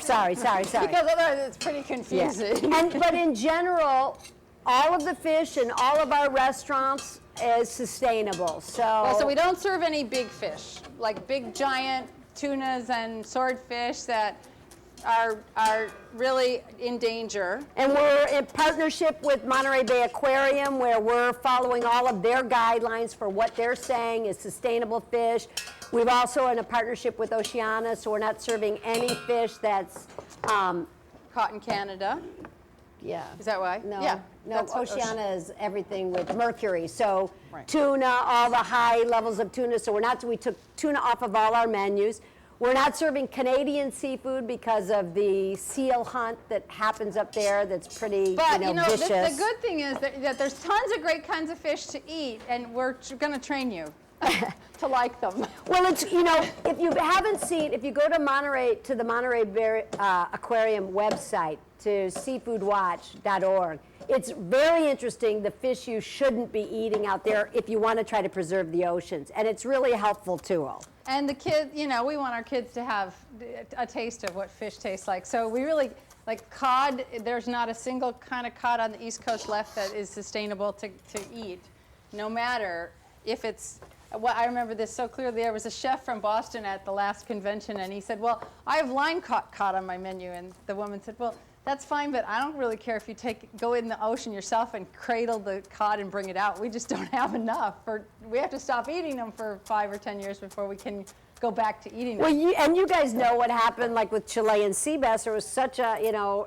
sorry. Because otherwise it's pretty confusing. But in general, all of the fish in all of our restaurants is sustainable. So we don't serve any big fish, like big giant tunas and swordfish that are really in danger. And we're in partnership with Monterey Bay Aquarium, where we're following all of their guidelines for what they're saying is sustainable fish. We've also in a partnership with Oceana, so we're not serving any fish that's Caught in Canada. yeah. Is that why? No, Yeah. no. that's what Oceana is everything with mercury. So Right. tuna, all the high levels of tuna. So we took tuna off of all our menus. We're not serving Canadian seafood because of the seal hunt that happens up there. That's pretty, But vicious. the good thing is that there's tons of great kinds of fish to eat, and we're going to train you to like them. Well, it's, if you haven't seen, if you go to the Monterey Bay Aquarium website, to seafoodwatch.org, it's very interesting the fish you shouldn't be eating out there if you want to try to preserve the oceans. And it's really a helpful tool. And the kids, we want our kids to have a taste of what fish tastes like. So we really, like cod, there's not a single kind of cod on the East Coast left that is sustainable to eat, no matter if it's, well, I remember this so clearly. There was a chef from Boston at the last convention, and he said, well, I have line caught cod on my menu. And the woman said, well, that's fine, but I don't really care if you go in the ocean yourself and cradle the cod and bring it out. We just don't have enough. We have to stop eating them for 5 or 10 years before we can go back to eating them. Well, and you guys know what happened, like with Chilean sea bass. There was such a,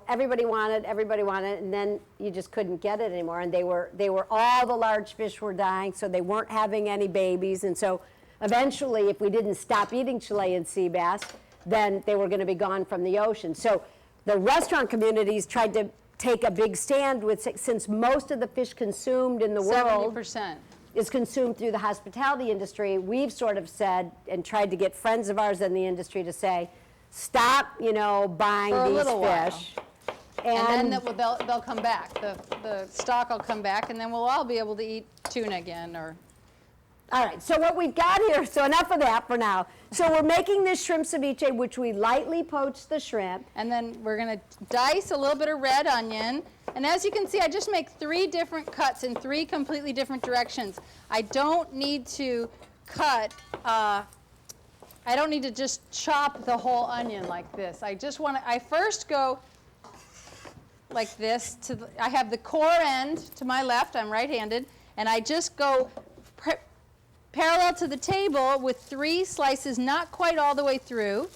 everybody wanted, and then you just couldn't get it anymore. And they were all the large fish were dying, so they weren't having any babies. And so eventually, if we didn't stop eating Chilean sea bass, then they were going to be gone from the ocean. So the restaurant communities tried to take a big stand with, since most of the fish consumed in the world 70%. is consumed through the hospitality industry, we've sort of said and tried to get friends of ours in the industry to say, stop, buying For a these little while. fish. And then they'll come back. The stock will come back, and then we'll all be able to eat tuna again. All right, so what we've got here, so enough of that for now. So we're making this shrimp ceviche, which we lightly poach the shrimp. And then we're going to dice a little bit of red onion. And as you can see, I just make 3 different cuts in 3 completely different directions. I don't need to cut, I don't need to just chop the whole onion like this. I first go like this. I have the core end to my left, I'm right-handed, and I just go parallel to the table with 3 slices, not quite all the way through.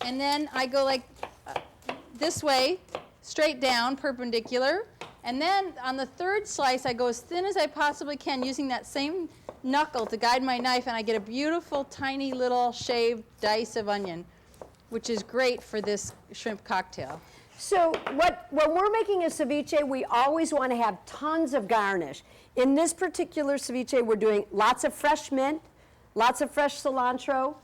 And then I go like this way, straight down, perpendicular. And then on the 3rd slice, I go as thin as I possibly can using that same knuckle to guide my knife, and I get a beautiful, tiny little shaved dice of onion, which is great for this shrimp cocktail. So when we're making a ceviche, we always want to have tons of garnish. In this particular ceviche, we're doing lots of fresh mint, lots of fresh cilantro,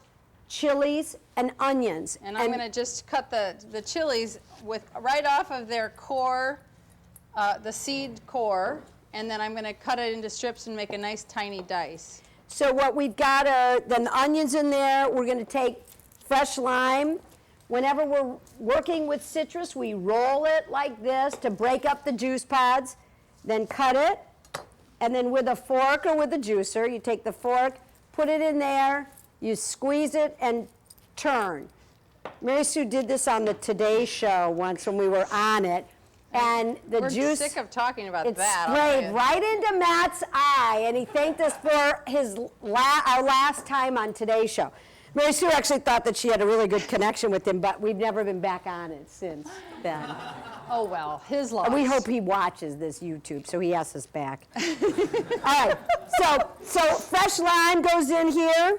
chilies, and onions. And I'm going to just cut the chilies with right off of their core, the seed core, and then I'm going to cut it into strips and make a nice tiny dice. So what we've got are then the onions in there. We're going to take fresh lime. Whenever we're working with citrus, we roll it like this to break up the juice pods, then cut it, and then with a fork or with a juicer, you take the fork, put it in there, you squeeze it and turn. Mary Sue did this on the Today Show once when we were on it, and the We're juice, sick of talking about it that. sprayed right into Matt's eye, and he thanked us for his our last time on Today's Show. Mary Sue actually thought that she had a really good connection with him, but we've never been back on it since then. Oh, well, his loss. We hope he watches this YouTube, so he asks us back. All right, so fresh lime goes in here.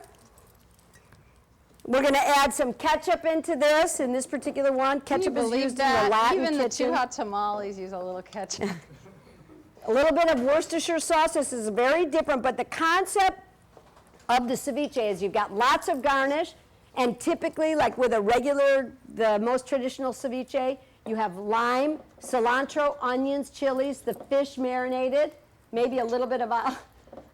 We're going to add some ketchup into this, in this particular one. Can you Ketchup is believe used that? in the Latin Even kitchen. the 2 Hot Tamales use a little ketchup. A little bit of Worcestershire sauce. This is very different, but the concept of the ceviche is you've got lots of garnish, and typically, like with a regular, the most traditional ceviche, you have lime, cilantro, onions, chilies, the fish marinated, maybe a little bit of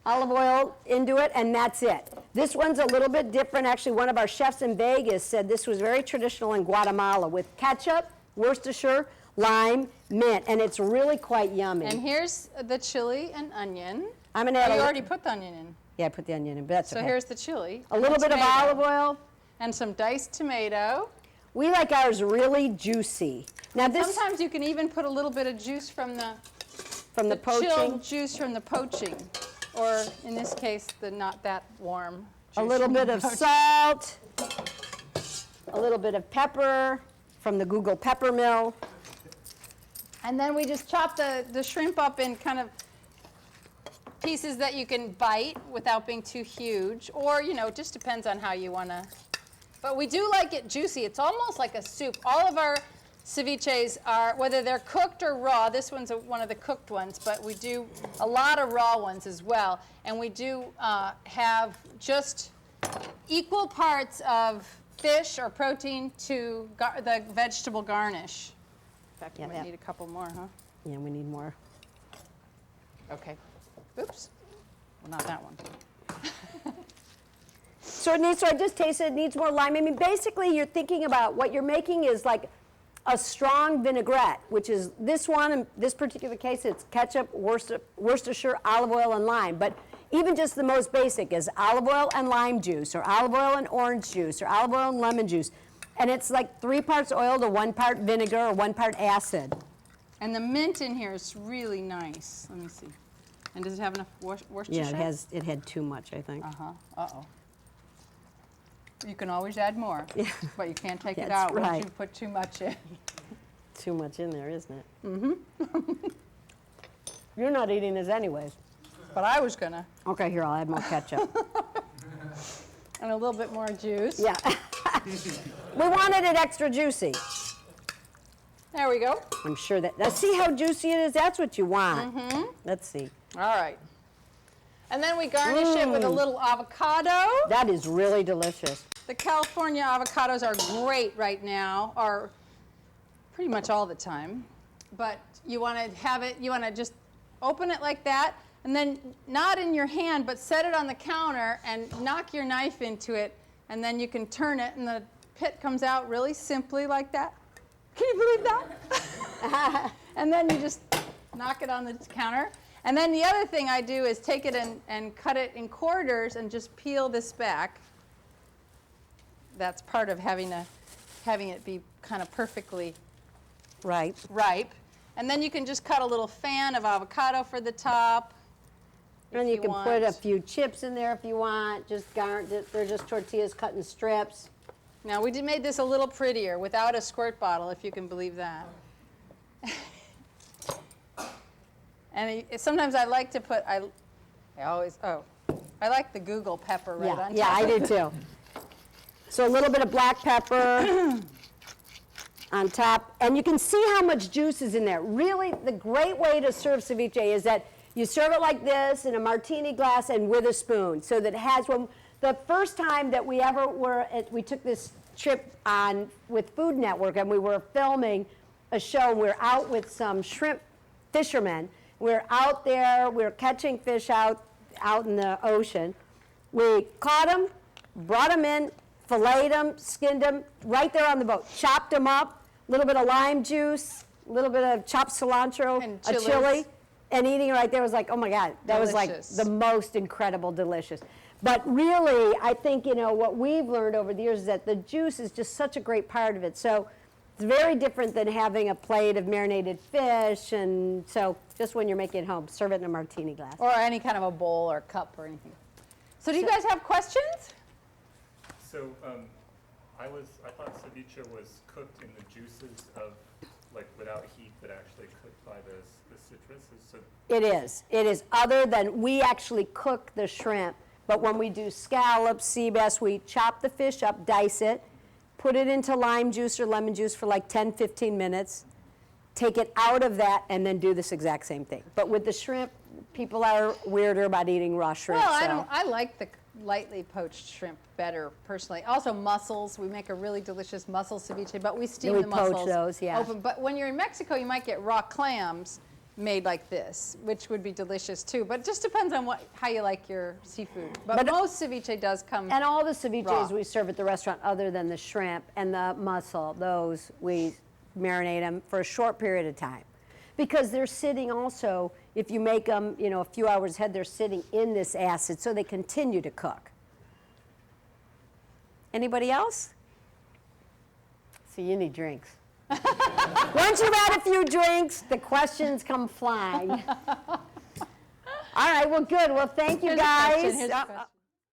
olive oil into it, and that's it. This one's a little bit different. Actually, one of our chefs in Vegas said this was very traditional in Guatemala with ketchup, Worcestershire, lime, mint, and it's really quite yummy. And here's the chili and onion. I'm gonna Oh, add you a already put the onion in. Yeah, I put the onion in, but that's So okay. here's the chili. A little bit of tomato, olive oil. and some diced tomato. We like ours really juicy. Now this Sometimes you can even put a little bit of juice from the poaching, chilled juice from the poaching, or in this case, the not that warm. a juice little from bit the of poaching. salt, a little bit of pepper from the Google pepper mill. And then we just chop the shrimp up in kind of pieces that you can bite without being too huge, or, you know, it just depends on how you want to. But we do like it juicy. It's almost like a soup. All of our ceviches are, whether they're cooked or raw, this one's one of the cooked ones, but we do a lot of raw ones as well. And we do have just equal parts of fish or protein to the vegetable garnish. In fact, we might need a couple more, huh? Yeah, we need more. Okay. Oops. Well, not that one. So I just tasted it needs more lime. I mean, basically, you're thinking about what you're making is like a strong vinaigrette, which is this one, in this particular case, it's ketchup, Worcestershire, olive oil, and lime. But even just the most basic is olive oil and lime juice, or olive oil and orange juice, or olive oil and lemon juice. And it's like 3 parts oil to 1 part vinegar or 1 part acid. And the mint in here is really nice. Let me see. And does it have enough Worcestershire? Yeah, it had too much, I think. Uh-huh. Uh-oh. You can always add more, Yeah. but you can't take it That's out right. once you put too much in. Too much in there, isn't it? Mm-hmm. You're not eating this anyways. But I was gonna. Okay, here, I'll add more ketchup. And a little bit more juice. Yeah. We wanted it extra juicy. There we go. I'm sure that, now see how juicy it is? That's what you want. Mm-hmm. Let's see. All right. And then we garnish it with a little avocado. That is really delicious. The California avocados are great right now, or pretty much all the time. But you want to have it, you want to just open it like that, and then not in your hand, but set it on the counter and knock your knife into it, and then you can turn it, and the pit comes out really simply like that. Can you believe that? And then you just knock it on the counter. And then the other thing I do is take it and cut it in quarters and just peel this back. That's part of having it be kind of perfectly Right. ripe. And then you can just cut a little fan of avocado for the top. And if you can want. put a few chips in there if you want. They're just tortillas cut in strips. Now we made this a little prettier without a squirt bottle, if you can believe that. And sometimes I like to put, I like the Google pepper right on top. Yeah, I do too. So a little bit of black pepper on top. And you can see how much juice is in there. Really, the great way to serve ceviche is that you serve it like this in a martini glass and with a spoon, so that it has the first time that we ever we took this trip on with Food Network, and we were filming a show. We were out with some shrimp fishermen. We were out there. We were catching fish out in the ocean. We caught them, brought them in, filleted them, skinned them right there on the boat. Chopped them up, a little bit of lime juice, a little bit of chopped cilantro, And a chilies. chili, and eating it right there was like, oh my God, that was like Delicious. the most incredible delicious. But really, I think, what we've learned over the years is that the juice is just such a great part of it. So it's very different than having a plate of marinated fish. And so just when you're making it home, serve it in a martini glass. Or any kind of a bowl or cup or anything. So do you guys have questions? So I thought ceviche was cooked in the juices of, like, without heat, but actually cooked by the citrus. So It is. It is. Other than we actually cook the shrimp, but when we do scallops, sea bass, we chop the fish up, dice it, put it into lime juice or lemon juice for like 10, 15 minutes, take it out of that, and then do this exact same thing. But with the shrimp, people are weirder about eating raw shrimp. Well, I like the lightly poached shrimp better personally. Also mussels, we make a really delicious mussel ceviche, but we steam We the mussels poach those, yeah. open. But when you're in Mexico, you might get raw clams made like this, which would be delicious too. But it just depends on how you like your seafood. But most ceviche does come. And all the ceviches raw. we serve at the restaurant, other than the shrimp and the mussel, those we marinate them for a short period of time. Because they're sitting also, if you make them, a few hours ahead, they're sitting in this acid, so they continue to cook. Anybody else? So you need drinks. Once you've had a few drinks, the questions come flying. All right, well, good. Well, thank you, Here's a question, guys. here's a question.